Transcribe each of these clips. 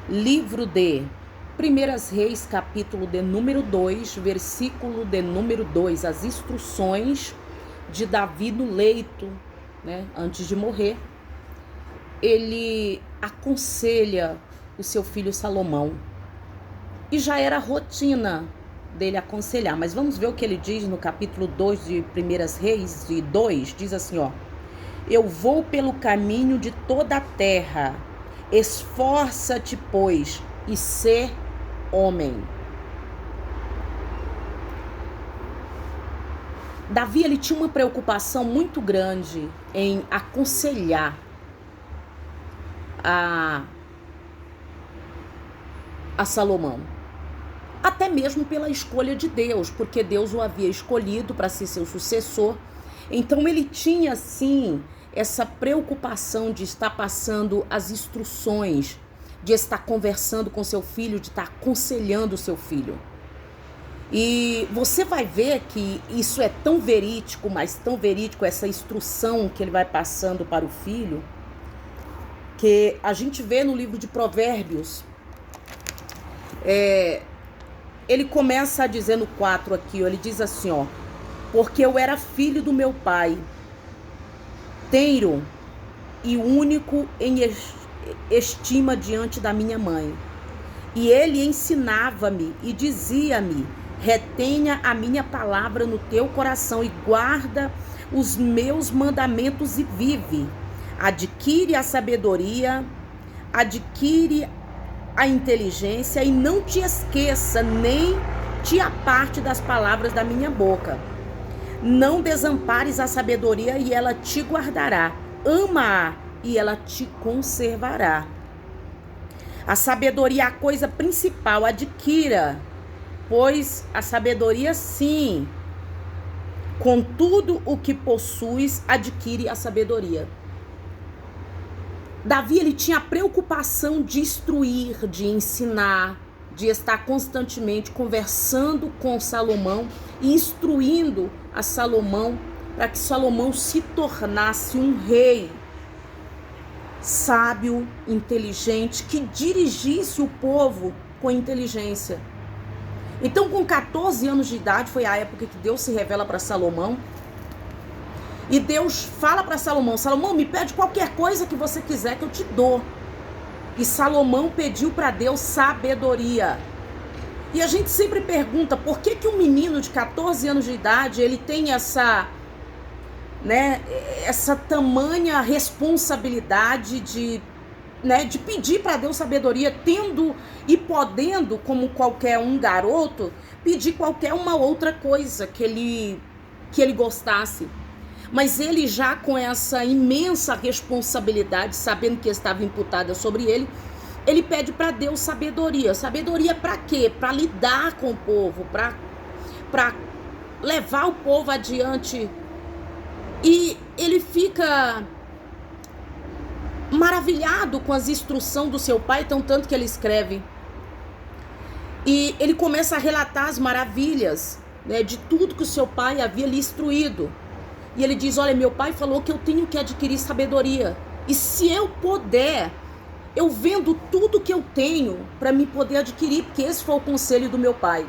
Livro de Primeiras Reis, capítulo de número 2, versículo de número 2, as instruções de Davi no leito, antes de morrer. Ele aconselha o seu filho Salomão. E já era rotina dele aconselhar, mas vamos ver o que ele diz no capítulo 2 de Primeiras Reis, de 2, diz assim, eu vou pelo caminho de toda a terra, esforça-te, pois, e sê homem. Davi, ele tinha uma preocupação muito grande em aconselhar a Salomão. Até mesmo pela escolha de Deus, porque Deus o havia escolhido para ser seu sucessor. Então ele tinha, sim, essa preocupação de estar passando as instruções, de estar conversando com seu filho, de estar aconselhando o seu filho. E você vai ver que isso é tão verídico, mas tão verídico, essa instrução que ele vai passando para o filho, que a gente vê no livro de Provérbios. Ele começa a dizer no 4 aqui, ele diz assim, porque eu era filho do meu pai, tenro e único em estima diante da minha mãe. E ele ensinava-me e dizia-me, retenha a minha palavra no teu coração e guarda os meus mandamentos e vive. Adquire a sabedoria, adquire a inteligência e não te esqueça, nem te aparte das palavras da minha boca. Não desampares a sabedoria e ela te guardará. Ama-a e ela te conservará. A sabedoria é a coisa principal, adquira, pois a sabedoria sim, com tudo o que possuis, adquire a sabedoria. Davi, ele tinha a preocupação de instruir, de ensinar, de estar constantemente conversando com Salomão e instruindo a Salomão para que Salomão se tornasse um rei sábio, inteligente, que dirigisse o povo com inteligência. Então, com 14 anos de idade, foi a época que Deus se revela para Salomão. E Deus fala para Salomão, Salomão, me pede qualquer coisa que você quiser que eu te dou. E Salomão pediu para Deus sabedoria. E a gente sempre pergunta, por que um menino de 14 anos de idade, ele tem essa tamanha responsabilidade de pedir para Deus sabedoria, tendo e podendo, como qualquer um garoto, pedir qualquer uma outra coisa que ele gostasse. Mas ele já com essa imensa responsabilidade, sabendo que estava imputada sobre ele, ele pede para Deus sabedoria. Sabedoria para quê? Para lidar com o povo, para levar o povo adiante. E ele fica maravilhado com as instruções do seu pai, tanto que ele escreve. E ele começa a relatar as maravilhas, de tudo que o seu pai havia lhe instruído. E ele diz, olha, meu pai falou que eu tenho que adquirir sabedoria. E se eu puder, eu vendo tudo que eu tenho para me poder adquirir, porque esse foi o conselho do meu pai.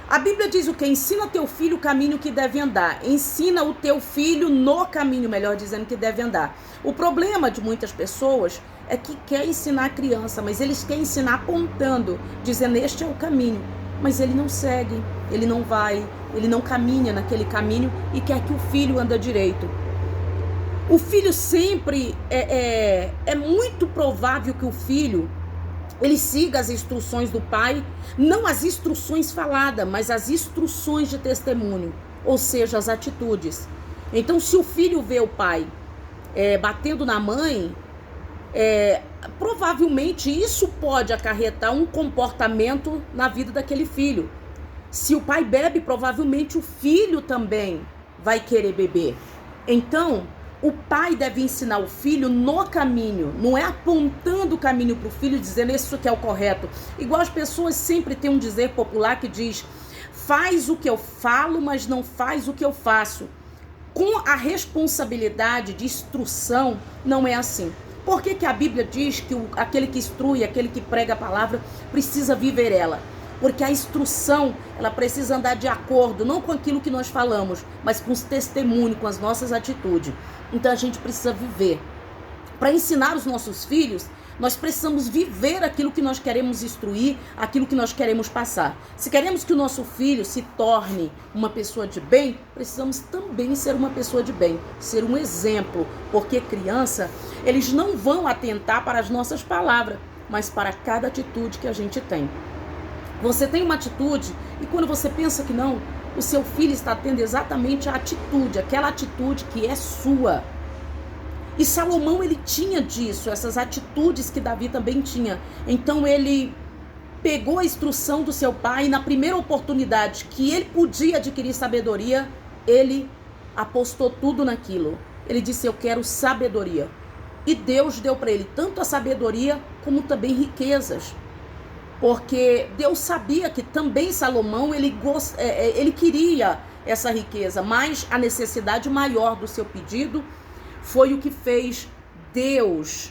A Bíblia diz o quê? Ensina teu filho o caminho que deve andar. Ensina o teu filho no caminho, melhor dizendo, que deve andar. O problema de muitas pessoas é que quer ensinar a criança, mas eles querem ensinar apontando, dizendo este é o caminho. Mas ele não segue, ele não vai, ele não caminha naquele caminho e quer que o filho ande direito. O filho sempre, é muito provável que o filho, ele siga as instruções do pai, não as instruções faladas, mas as instruções de testemunho, ou seja, as atitudes. Então, se o filho vê o pai batendo na mãe, provavelmente isso pode acarretar um comportamento na vida daquele filho. Se o pai bebe, provavelmente o filho também vai querer beber. Então, o pai deve ensinar o filho no caminho, não é apontando o caminho para o filho, dizendo isso que é o correto. Igual as pessoas sempre têm um dizer popular que diz, faz o que eu falo, mas não faz o que eu faço. Com a responsabilidade de instrução, não é assim. Por que que a Bíblia diz que aquele que instrui, aquele que prega a palavra, precisa viver ela? Porque a instrução, ela precisa andar de acordo, não com aquilo que nós falamos, mas com os testemunhos, com as nossas atitudes. Então a gente precisa viver. Para ensinar os nossos filhos, nós precisamos viver aquilo que nós queremos instruir, aquilo que nós queremos passar. Se queremos que o nosso filho se torne uma pessoa de bem, precisamos também ser uma pessoa de bem, ser um exemplo, porque criança, eles não vão atentar para as nossas palavras, mas para cada atitude que a gente tem. Você tem uma atitude e quando você pensa que não, o seu filho está tendo exatamente a atitude, aquela atitude que é sua. E Salomão, ele tinha disso, essas atitudes que Davi também tinha. Então ele pegou a instrução do seu pai e na primeira oportunidade que ele podia adquirir sabedoria, ele apostou tudo naquilo. Ele disse, eu quero sabedoria. E Deus deu para ele tanto a sabedoria como também riquezas. Porque Deus sabia que também Salomão, ele queria essa riqueza, mas a necessidade maior do seu pedido foi o que fez Deus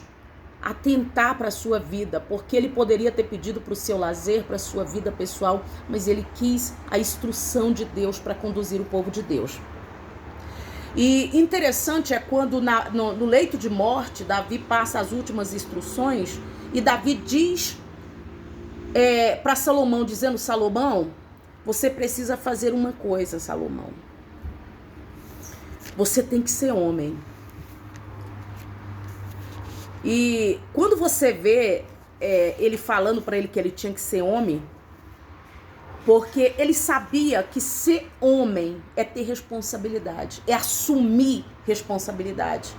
atentar para a sua vida, porque ele poderia ter pedido para o seu lazer, para a sua vida pessoal, mas ele quis a instrução de Deus para conduzir o povo de Deus. E interessante é quando no leito de morte, Davi passa as últimas instruções e Davi diz para Salomão, dizendo, Salomão, você precisa fazer uma coisa, Salomão. Você tem que ser homem. E quando você vê ele falando para ele que ele tinha que ser homem, porque ele sabia que ser homem é ter responsabilidade, é assumir responsabilidade.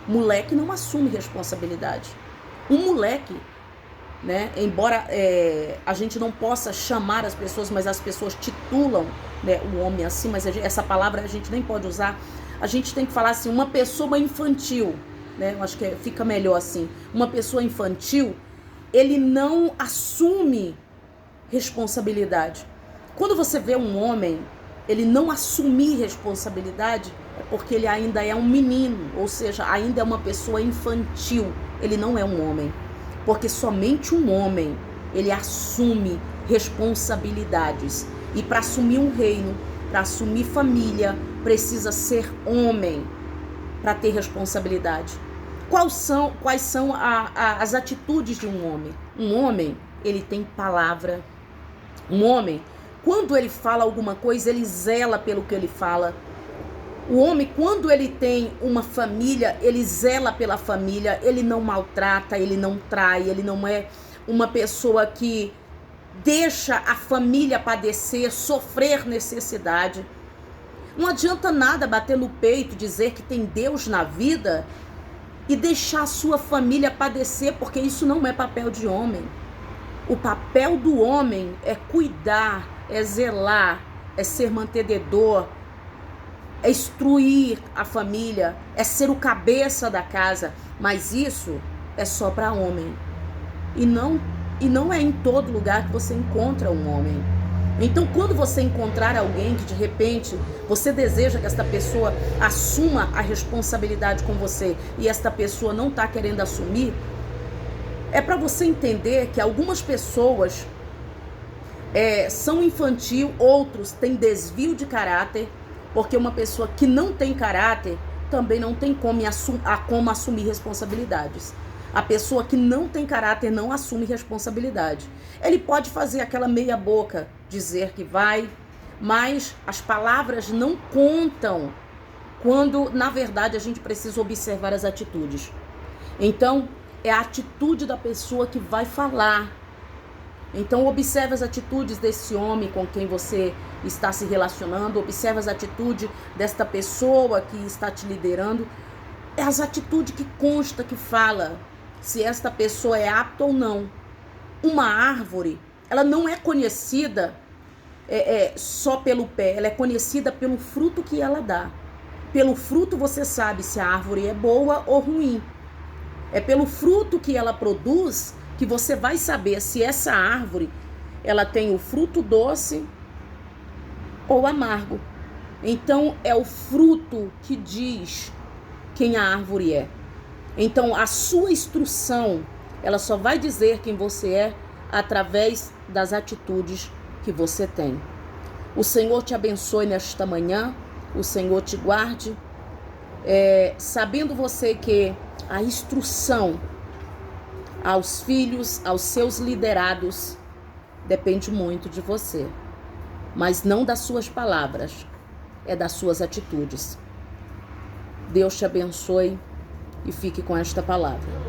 Moleque não assume responsabilidade. Um moleque, né, embora a gente não possa chamar as pessoas, mas as pessoas titulam, né, o homem assim, mas essa palavra a gente nem pode usar. A gente tem que falar assim, uma pessoa infantil, né, eu acho que fica melhor assim. Uma pessoa infantil, ele não assume responsabilidade. Quando você vê um homem, ele não assumir responsabilidade, é porque ele ainda é um menino, ou seja, ainda é uma pessoa infantil. Ele não é um homem. Porque somente um homem, ele assume responsabilidades. E para assumir um reino, para assumir família, precisa ser homem para ter responsabilidade. Quais são as atitudes de um homem? Um homem, ele tem palavra. Um homem, quando ele fala alguma coisa, ele zela pelo que ele fala. O homem, quando ele tem uma família, ele zela pela família, ele não maltrata, ele não trai, ele não é uma pessoa que deixa a família padecer, sofrer necessidade. Não adianta nada bater no peito, dizer que tem Deus na vida e deixar a sua família padecer, porque isso não é papel de homem. O papel do homem é cuidar, é zelar, é ser mantenedor, é instruir a família, é ser o cabeça da casa, mas isso é só para homem. E não é em todo lugar que você encontra um homem. Então, quando você encontrar alguém que de repente você deseja que esta pessoa assuma a responsabilidade com você e esta pessoa não está querendo assumir, é para você entender que algumas pessoas são infantil, outros têm desvio de caráter, porque uma pessoa que não tem caráter também não tem como assumir responsabilidades. A pessoa que não tem caráter não assume responsabilidade. Ele pode fazer aquela meia boca, dizer que vai, mas as palavras não contam quando, na verdade, a gente precisa observar as atitudes. Então, é a atitude da pessoa que vai falar. Então, observe as atitudes desse homem com quem você está se relacionando, observe as atitudes desta pessoa que está te liderando. É as atitudes que consta, que fala se esta pessoa é apta ou não. Uma árvore, ela não é conhecida só pelo pé, ela é conhecida pelo fruto que ela dá. Pelo fruto você sabe se a árvore é boa ou ruim. É pelo fruto que ela produz que você vai saber se essa árvore ela tem o fruto doce ou amargo. Então é o fruto que diz quem a árvore é. Então, a sua instrução, ela só vai dizer quem você é através das atitudes que você tem. O Senhor te abençoe nesta manhã, o Senhor te guarde, sabendo você que a instrução aos filhos, aos seus liderados, depende muito de você, mas não das suas palavras, é das suas atitudes. Deus te abençoe e fique com esta palavra.